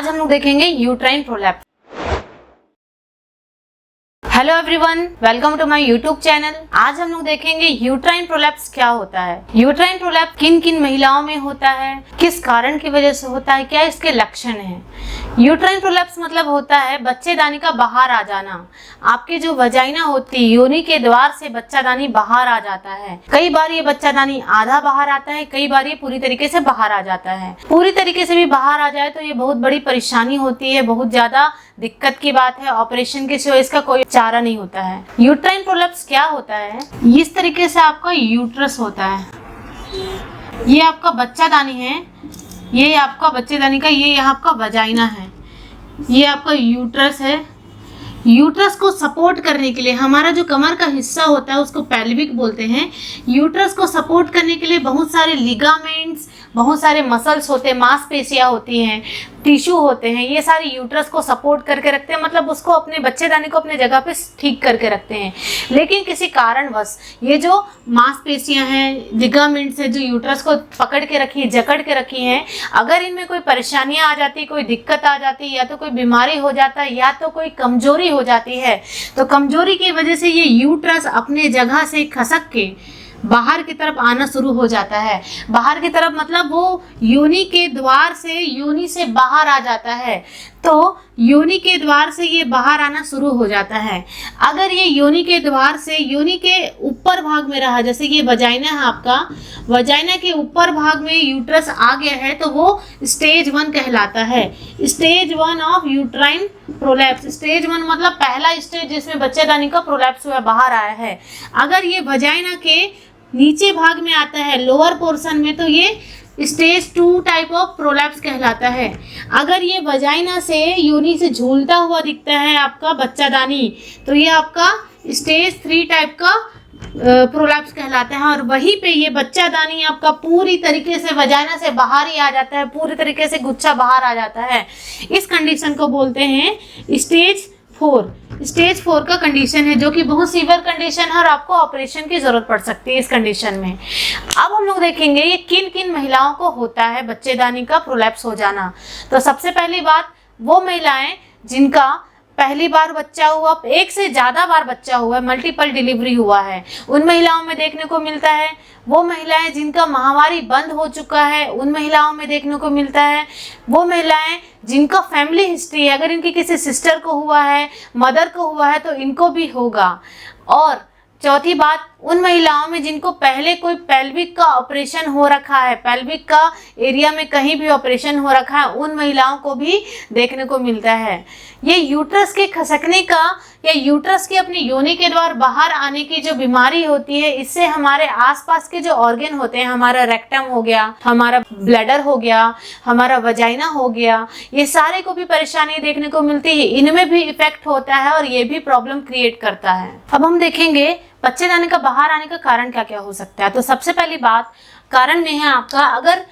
आज हम लोग देखेंगे uterine prolapse. Hello everyone, welcome to my YouTube channel. आज हम लोग देखेंगे यूट्राइन प्रोलैप्स क्या होता है, यूट्राइन प्रोलैप्स किन किन महिलाओं में होता है, किस कारण की वजह से होता है, क्या इसके लक्षण हैं। यूट्राइन प्रोलैप्स मतलब होता है बच्चेदानी का बाहर आ जाना। आपके जो वजाइना होती है, योनि के द्वार से बच्चादानी बाहर आ जाता है। कई बार ये बच्चादानी आधा बाहर आता है, कई बार ये पूरी तरीके से बाहर आ जाता है। पूरी तरीके से भी बाहर आ जाए तो ये बहुत बड़ी परेशानी होती है, बहुत ज्यादा दिक्कत की बात है। ऑपरेशन के सिवा इसका कोई चारा नहीं होता है। यूट्राइन प्रोलैप्स क्या होता है, इस तरीके से आपका यूट्रस होता है। ये आपका बच्चादानी है, ये आपका बच्चेदानी का, ये यहाँ आपका वजाइना है, ये आपका यूट्रस है। यूट्रस को सपोर्ट करने के लिए हमारा जो कमर का हिस्सा होता है उसको पेल्विक बोलते हैं। यूट्रस को सपोर्ट करने के लिए बहुत सारे लिगामेंट्स, बहुत सारे मसल्स होते हैं, मांसपेशियां होती हैं, टिश्यू होते हैं, ये सारे यूट्रस को सपोर्ट करके रखते हैं, मतलब उसको अपने बच्चेदानी को अपने जगह पे ठीक करके रखते हैं। लेकिन किसी कारणवश ये जो मांसपेशियां हैं, लिगामेंट्स है, जो यूट्रस को पकड़ के रखी है, जकड़ के रखी हैं, अगर इनमें कोई परेशानियां आ जाती, कोई दिक्कत आ जाती, या तो कोई बीमारी हो जाता है या तो कोई कमजोरी हो जाती है, तो कमजोरी की वजह से ये यूट्रस अपने जगह से खसक के बाहर की तरफ आना शुरू हो जाता है। बाहर की तरफ मतलब वो योनि के द्वार से, योनि से बाहर आ जाता है। तो योनि के द्वार से ये बाहर आना शुरू हो जाता है। अगर ये योनि के द्वार से योनि के ऊपर भाग में रहा, जैसे ये वजाइना है आपका, वजाइना के ऊपर भाग में यूट्रस आ गया है, तो वो स्टेज 1 कहलाता है। Stage 1 of uterine prolapse. Stage 1 मतलब पहला स्टेज जिसमें बच्चेदानी का प्रोलैप्स हुआ, बाहर आया है। अगर ये वजाइना के नीचे भाग में आता है, लोअर पोर्शन में, तो ये स्टेज 2 टाइप ऑफ प्रोलैप्स कहलाता है। अगर ये वजाइना से, योनि से झूलता हुआ दिखता है आपका बच्चादानी, तो ये आपका स्टेज 3 टाइप का प्रोलैप्स कहलाता है। और वहीं पे ये बच्चादानी आपका पूरी तरीके से वजाइना से बाहर ही आ जाता है, पूरी तरीके से गुच्छा बाहर आ जाता है। इस कंडीशन को बोलते हैं स्टेज 4। स्टेज 4 का कंडीशन है, जो कि बहुत सीवियर कंडीशन है और आपको ऑपरेशन की जरूरत पड़ सकती है इस कंडीशन में। अब हम लोग देखेंगे ये किन किन महिलाओं को होता है बच्चेदानी का प्रोलैप्स हो जाना। तो सबसे पहली बात, वो महिलाएं जिनका पहली बार बच्चा हुआ, एक से ज़्यादा बार बच्चा हुआ है, मल्टीपल डिलीवरी हुआ है, उन महिलाओं में देखने को मिलता है। वो महिलाएं जिनका माहवारी बंद हो चुका है, उन महिलाओं में देखने को मिलता है। वो महिलाएं जिनका फैमिली हिस्ट्री है, अगर इनकी किसी सिस्टर को हुआ है, मदर को हुआ है, तो इनको भी होगा। और चौथी बात, उन महिलाओं में जिनको पहले कोई पेल्विक का ऑपरेशन हो रखा है, पेल्विक का एरिया में कहीं भी ऑपरेशन हो रखा है, उन महिलाओं को भी देखने को मिलता है। ये यूट्रस के खसकने का या यूट्रस की अपनी योनि के द्वार बाहर आने की जो बीमारी होती है, इससे हमारे आसपास के जो ऑर्गन होते हैं, हमारा रेक्टम हो गया, हमारा ब्लैडर हो गया, हमारा वजाइना हो गया, ये सारे को भी परेशानी देखने को मिलती है। इनमें भी इफेक्ट होता है और ये भी प्रॉब्लम क्रिएट करता है। अब हम देखेंगे बच्चेदानी का बाहर आने का कारण क्या क्या हो सकता है। तो सबसे पहली बात, कारण में है आपका, अगर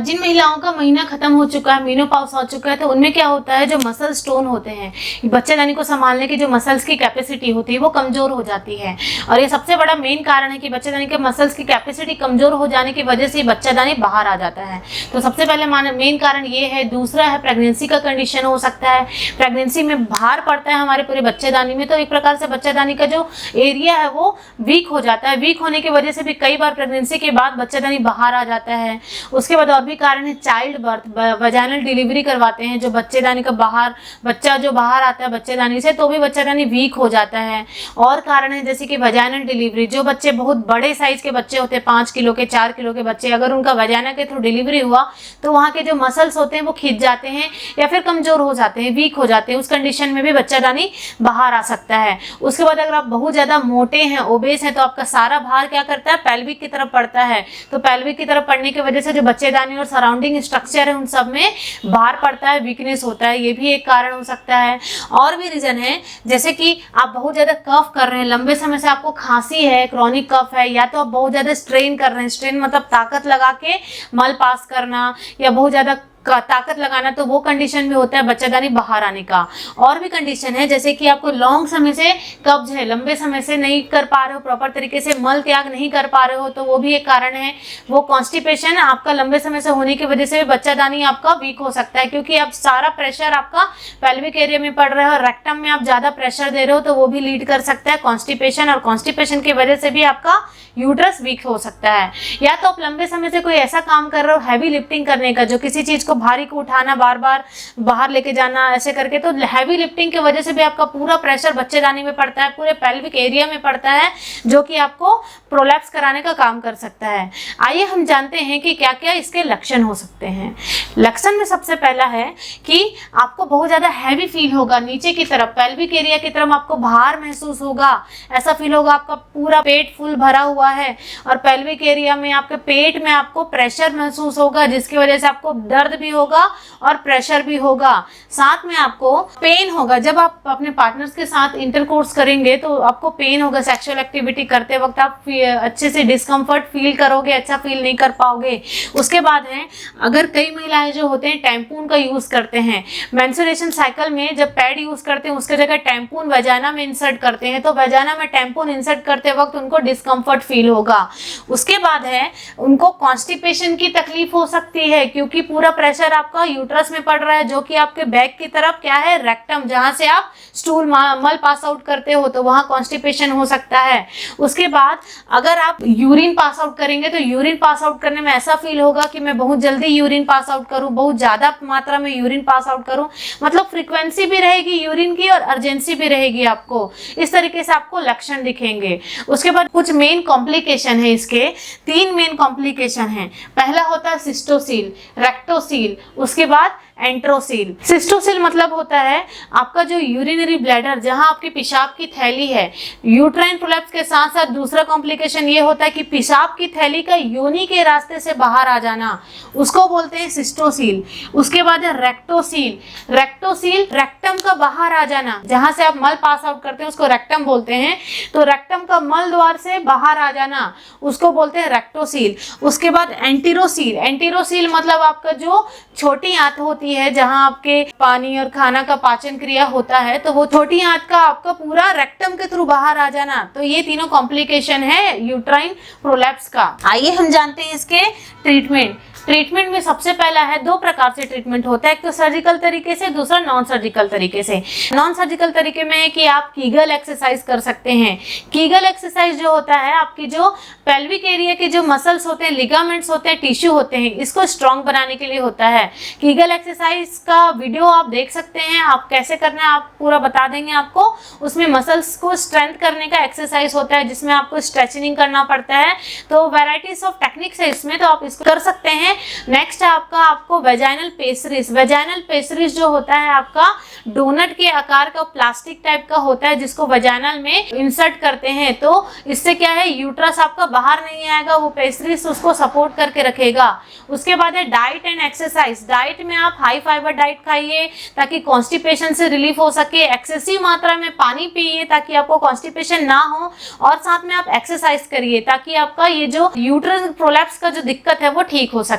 जिन महिलाओं का महीना खत्म हो चुका है, मेनोपॉज हो चुका है, तो उनमें क्या होता है, जो मसल स्टोन होते हैं, बच्चेदानी को संभालने की जो मसल्स की कैपेसिटी होती है वो कमजोर हो जाती है। और ये सबसे बड़ा मेन कारण है कि बच्चेदानी के मसल्स की कैपेसिटी कमजोर हो जाने की वजह से बच्चेदानी बाहर आ जाता है। तो सबसे पहले मेन कारण ये है। दूसरा है प्रेगनेंसी का कंडीशन हो सकता है। प्रेगनेंसी में भार पड़ता है हमारे पूरे बच्चेदानी में, तो एक प्रकार से बच्चेदानी का जो एरिया है वो वीक हो जाता है। वीक होने की वजह से भी कई बार प्रेगनेंसी के बाद बच्चेदानी बाहर आ जाता है। उसके बाद और भी कारण है चाइल्ड बर्थ, वजाइनल डिलीवरी करवाते हैं, जो बच्चेदानी का बाहर, बच्चा जो बाहर आता है बच्चेदानी से, तो भी बच्चेदानी वीक हो जाता है। और कारण है जैसे कि वजाइनल डिलीवरी, जो बच्चे बहुत बड़े साइज के बच्चे होते हैं, 5 किलो के, 4 किलो के बच्चे, अगर उनका वजाइना के थ्रू डिलीवरी हुआ तो वहाँ के जो मसल्स होते हैं वो खिंच जाते हैं या फिर कमजोर हो जाते हैं, वीक हो जाते हैं। उस कंडीशन में भी बच्चेदानी बाहर आ सकता है। उसके बाद अगर आप बहुत ज्यादा मोटे हैं, ओबेस हैं, तो आपका सारा भार क्या करता है, पेल्विक की तरफ पड़ता है। तो पेल्विक की तरफ पड़ने की वजह से जो बच्चेदानी और सराउंडिंग स्ट्रक्चर है उन सब में भार पड़ता है, वीकनेस होता है, ये भी एक कारण हो सकता है। और भी रीजन है, जैसे कि आप बहुत ज्यादा कफ कर रहे हैं, लंबे समय से आपको खांसी है, क्रॉनिक कफ है, या तो आप बहुत ज्यादा स्ट्रेन कर रहे हैं, स्ट्रेन मतलब ताकत लगा के मल पास करना, या बहुत ज्यादा ताकत लगाना, तो वो कंडीशन भी होता है बच्चादानी बाहर आने का। और भी कंडीशन है जैसे कि आपको लॉन्ग समय से कब्ज है, लंबे समय से नहीं कर पा रहे हो, प्रॉपर तरीके से मल त्याग नहीं कर पा रहे हो, तो वो भी एक कारण है। वो कॉन्स्टिपेशन आपका लंबे समय से होने की वजह से बच्चादानी आपका वीक हो सकता है, क्योंकि अब सारा प्रेशर आपका पेल्विक एरिया में पड़ रहा है और रेक्टम में आप ज्यादा प्रेशर दे रहे हो, तो वो भी लीड कर सकता है कॉन्स्टिपेशन, और कॉन्स्टिपेशन की वजह से भी आपका यूट्रस वीक हो सकता है। या तो आप लंबे समय से कोई ऐसा काम कर रहे हो हैवी लिफ्टिंग करने का, जो किसी चीज को भारी को उठाना, बार बार बाहर लेके जाना, ऐसे करके, तो हैवी लिफ्टिंग की वजह से भी आपका पूरा प्रेशर बच्चेदानी में पड़ता है, पूरे पेल्विक एरिया में पड़ता है, जो कि आपको प्रोलैप्स कराने का काम कर सकता है। आइए हम जानते हैं कि क्या क्या इसके लक्षण हो सकते हैं। लक्षण में सबसे पहला है कि आपको बहुत ज्यादा हैवी फील होगा, नीचे की तरफ पेल्विक एरिया की तरफ आपको भार महसूस होगा, ऐसा फील होगा आपका पूरा पेट फुल भरा हुआ है, और पेल्विक एरिया में आपके पेट में आपको प्रेशर महसूस होगा, जिसकी वजह से आपको दर्द भी होगा और प्रेशर भी होगा। साथ में आपको पेन होगा, जब आप अपने पार्टनर्स के साथ इंटरकोर्स करेंगे तो आपको पेन होगा, सेक्सुअल एक्टिविटी करते वक्त आप अच्छे से डिस्कम्फर्ट फील करोगे, अच्छा फील नहीं कर पाओगे। उसके बाद है, अगर कई महिलाएं जो होते हैं टैम्पून का यूज करते हैं, मेंस्ट्रुएशन साइकिल में जब पैड यूज करते हैं उसके जगह टैम्पून वजाना में इंसर्ट करते हैं, तो वजाना में टैम्पून इंसर्ट करते वक्त उनको डिस्कम्फर्ट फील होगा। उसके बाद है, उनको कॉन्स्टिपेशन की तकलीफ हो सकती है, क्योंकि पूरा प्रेशर आपका यूट्रस में पड़ रहा है, जो कि आपके बैक की तरफ क्या है, रेक्टम, जहां से आप स्टूल मल पास आउट करते हो, तो वहां कॉन्स्टिपेशन हो सकता है। उसके बाद अगर आप यूरिन पास आउट करेंगे तो यूरिन पास आउट करने में ऐसा फील होगा कि मैं बहुत जल्दी यूरिन पास आउट करूं, बहुत ज्यादा मात्रा में यूरिन पास आउट करूं, मतलब फ्रीक्वेंसी भी रहेगी यूरिन की और अर्जेंसी भी रहेगी आपको। इस तरीके से आपको लक्षण दिखेंगे। उसके बाद कुछ मेन कॉम्प्लिकेशन है, इसके 3 मेन कॉम्प्लिकेशन है। पहला होता है सिस्टोसील, रेक्टोसील, उसके बाद एंट्रोसील। सिस्टोसील मतलब होता है आपका जो यूरिनरी ब्लैडर, जहां आपकी पेशाब की थैली है। यूट्राइन प्रोलैप्स के साथ साथ दूसरा कॉम्प्लिकेशन ये होता है कि पेशाब की थैली का योनि के रास्ते से बाहर आ जाना, उसको बोलते हैं सिस्टोसील। उसके बाद है रेक्टोसील। रेक्टोसील रेक्टम का बाहर आ जाना, जहां से आप मल पास आउट करते हैं उसको रेक्टम बोलते हैं, तो रेक्टम का मल द्वार से बाहर आ जाना उसको बोलते हैं रेक्टोसील। उसके बाद एंटीरोसील। एंटीरोसील मतलब आपका जो छोटी आंत होती है, जहां आपके पानी और खाना का पाचन क्रिया होता है, तो वो छोटी आंत का आपका पूरा रेक्टम के थ्रू बाहर आ जाना। तो ये तीनों कॉम्प्लिकेशन है यूट्राइन प्रोलैप्स का। आइए हम जानते हैं इसके ट्रीटमेंट। ट्रीटमेंट में सबसे पहला है, 2 प्रकार से ट्रीटमेंट होता है, एक तो सर्जिकल तरीके से, दूसरा नॉन सर्जिकल तरीके से। नॉन सर्जिकल तरीके में है कि आप कीगल एक्सरसाइज कर सकते हैं। कीगल एक्सरसाइज जो होता है, आपकी जो पेल्विक एरिया के जो मसल्स होते हैं, लिगामेंट्स होते हैं, टिश्यू होते हैं, इसको स्ट्रॉन्ग बनाने के लिए होता है। कीगल एक्सरसाइज का वीडियो आप देख सकते हैं, आप कैसे करना है आप पूरा बता देंगे आपको। उसमें मसल्स को स्ट्रेंथ करने का एक्सरसाइज होता है, जिसमें आपको स्ट्रेचिंग करना पड़ता है। तो वैराइटीज ऑफ टेक्निक्स है इसमें, तो आप इसको कर सकते हैं। नेक्स्ट है आपको वेजाइनल पेसरीज। वेजाइनल पेसरीज जो होता है आपका डोनट के आकार का प्लास्टिक टाइप का होता है, जिसको वेजाइनल में इंसर्ट करते हैं। तो इससे क्या है, यूट्रस आपका बाहर नहीं आएगा, वो पेसरीज उसको सपोर्ट करके रखेगा। उसके बाद है डाइट एंड एक्सरसाइज। डाइट में आप हाई फाइबर डाइट खाइए ताकि कॉन्स्टिपेशन से रिलीफ हो सके। एक्सेसिव मात्रा में पानी पिए ताकि आपको कॉन्स्टिपेशन ना हो, और साथ में आप एक्सरसाइज करिए ताकि आपका ये जो यूट्रस प्रोलैप्स का जो दिक्कत है वो ठीक हो सके।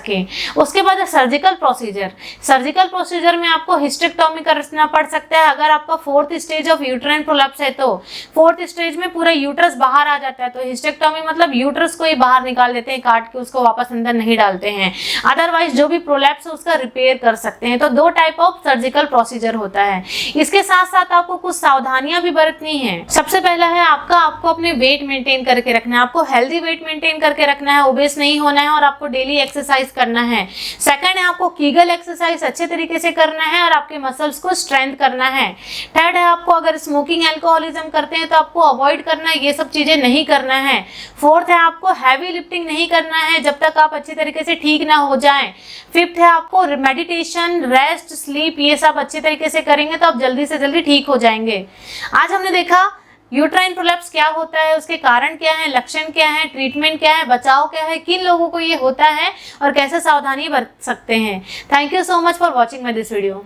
उसके बाद सर्जिकल प्रोसीजर। सर्जिकल प्रोसीजर में आपको हिस्टेक्टोमी करना पड़ सकता है अगर आपका 4th stage of uterine prolapse है, तो 4th स्टेज में पूरा यूट्रस बाहर आ जाता है। तो हिस्टेक्टोमी मतलब यूट्रस को ही बाहर निकाल देते हैं, काट के उसको वापस अंदर नहीं डालते हैं। अदरवाइज जो भी प्रोलैप्स है उसका रिपेयर कर सकते हैं। तो 2 टाइप ऑफ सर्जिकल प्रोसीजर होता है। इसके साथ साथ आपको कुछ सावधानियां भी बरतनी है। सबसे पहला है आपको अपने वेट मेंटेन करके रखना है, आपको हेल्दी वेट मेंटेन करके रखना है, ओबेस नहीं होना है, और आपको डेली एक्सरसाइज करना है। सेकंड है आपको कीगल एक्सरसाइज अच्छे तरीके से करना है और आपके मसल्स को स्ट्रेंथ करना है। थर्ड है आपको अगर स्मोकिंग एल्कोहलिज्म करते हैं तो आपको अवॉइड करना है, ये सब चीजें नहीं करना है। फोर्थ है आपको हैवी लिफ्टिंग नहीं करना है जब तक आप अच्छी तरीके से ठीक ना हो जाएं। फिफ्थ है आपको मेडिटेशन, रेस्ट, स्लीप, ये सब अच्छे तरीके से करेंगे तो आप जल्दी से जल्दी ठीक हो जाएंगे। आज हमने देखा यूट्राइन प्रोलैप्स क्या होता है, उसके कारण क्या है, लक्षण क्या है, ट्रीटमेंट क्या है, बचाव क्या है, किन लोगों को ये होता है और कैसे सावधानी बरत सकते हैं। Thank you so much for watching my this video.